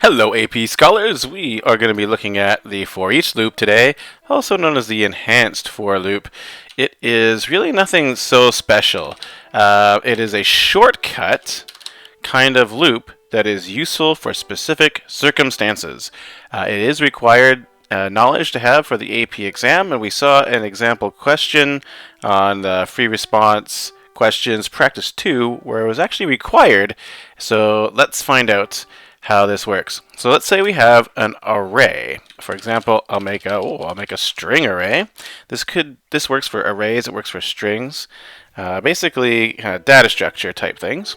Hello, AP scholars! We are going to be looking at the for each loop today, also known as the enhanced for loop. It is really nothing so special. It is a shortcut kind of loop that is useful for specific circumstances. It is required knowledge to have for the AP exam, and we saw an example question on the free response questions practice 2 where it was actually required. So let's find out how this works. So let's say we have an array. For example, I'll make a string array. This works for arrays. It works for strings. Basically, data structure type things.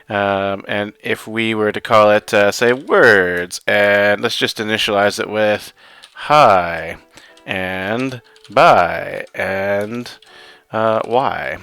And if we were to call it, say, words, and let's just initialize it with hi and bye and y.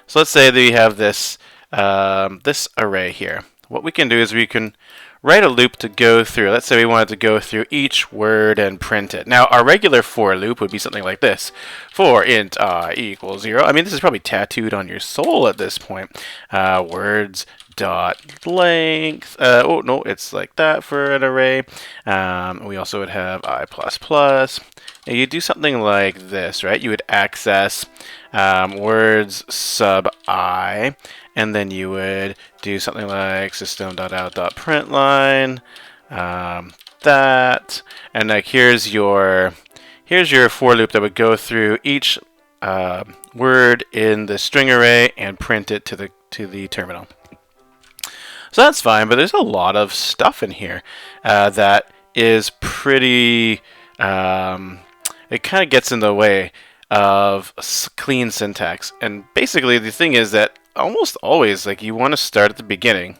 So let's say that we have this this array here. What we can do is we can write a loop to go through. Let's say we wanted to go through each word and print it. Now, our regular for loop would be something like this. For int I equals 0. I mean, this is probably tattooed on your soul at this point. Words dot length. Oh, no, it's like that for an array. We also would have I++. And you do something like this, right? You would access words sub I, and then you would do something like system.out.println, that, and like here's your for loop that would go through each word in the string array and print it to the terminal. So that's fine, but there's a lot of stuff in here that is pretty. It kind of gets in the way of clean syntax, and basically the thing is that almost always, like, you want to start at the beginning,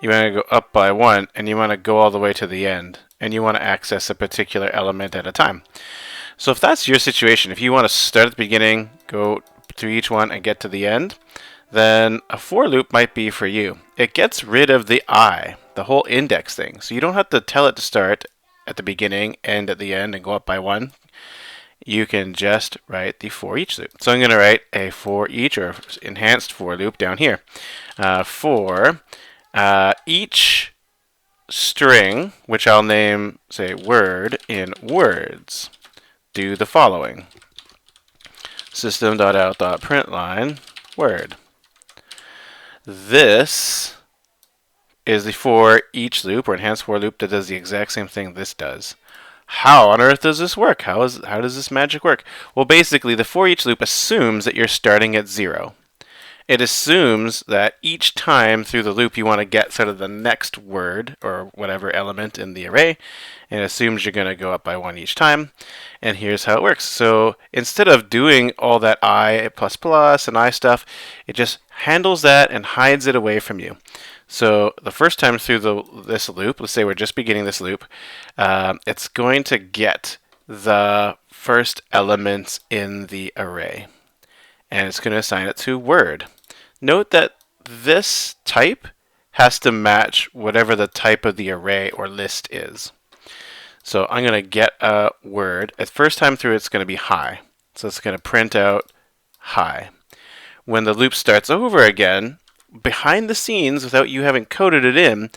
you want to go up by 1, and you want to go all the way to the end, and you want to access a particular element at a time. So if that's your situation, if you want to start at the beginning, go through each one, and get to the end, then a for loop might be for you. It gets rid of the I, the whole index thing, so you don't have to tell it to start at the beginning, end at the end, and go up by 1. You can just write the for each loop. So I'm going to write a for each or enhanced for loop down here. For each string, which I'll name, say, word in words, do the following. System.out.println word. This is the for each loop or enhanced for loop that does the exact same thing this does. How on earth does this work? How does this magic work? Well, basically, the for each loop assumes that you're starting at 0. It assumes that each time through the loop you want to get sort of the next word or whatever element in the array, and it assumes you're going to go up by 1 each time. And here's how it works. So instead of doing all that I++ and I stuff, it just handles that and hides it away from you. So the first time through this loop, let's say we're just beginning this loop, it's going to get the first elements in the array, and it's going to assign it to word. Note that this type has to match whatever the type of the array or list is. So I'm going to get a word. At first time through, it's going to be hi. So it's going to print out hi. When the loop starts over again, behind the scenes, without you having coded it in,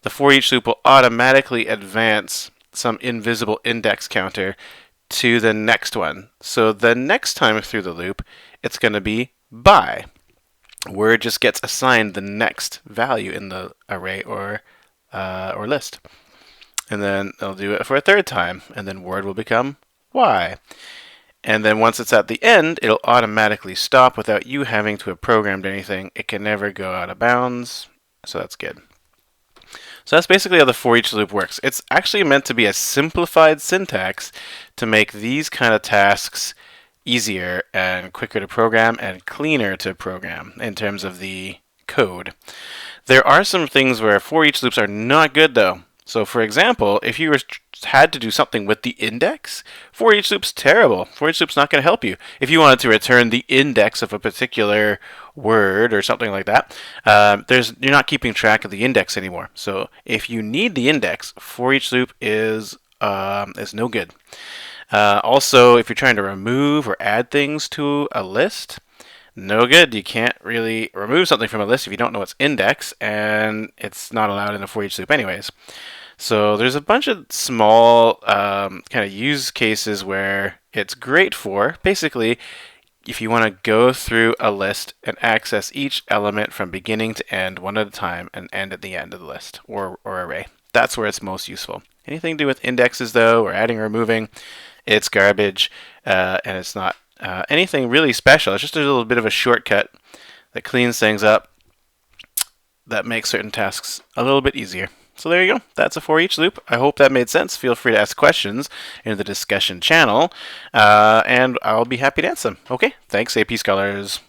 the for each loop will automatically advance some invisible index counter to the next one. So the next time through the loop, it's going to be by. Word just gets assigned the next value in the array or list. And then it'll do it for a third time, and then word will become y. And then once it's at the end, it'll automatically stop without you having to have programmed anything. It can never go out of bounds, so that's good. So that's basically how the for each loop works. It's actually meant to be a simplified syntax to make these kind of tasks easier and quicker to program and cleaner to program in terms of the code. There are some things where for each loops are not good though. So for example, if you had to do something with the index, for each loop's terrible. For each loop's not going to help you. If you wanted to return the index of a particular word or something like that, you're not keeping track of the index anymore. So if you need the index, for each loop is no good. Also, if you're trying to remove or add things to a list, no good. You can't really remove something from a list if you don't know its index, and it's not allowed in a for each loop anyways. So there's a bunch of small kind of use cases where it's great for. Basically, if you want to go through a list and access each element from beginning to end one at a time and end at the end of the list or array. That's where it's most useful. Anything to do with indexes, though, or adding or removing, it's garbage, and it's not anything really special. It's just a little bit of a shortcut that cleans things up, that makes certain tasks a little bit easier. So there you go. That's a for each loop. I hope that made sense. Feel free to ask questions in the discussion channel, and I'll be happy to answer them. Okay, thanks, AP Scholars.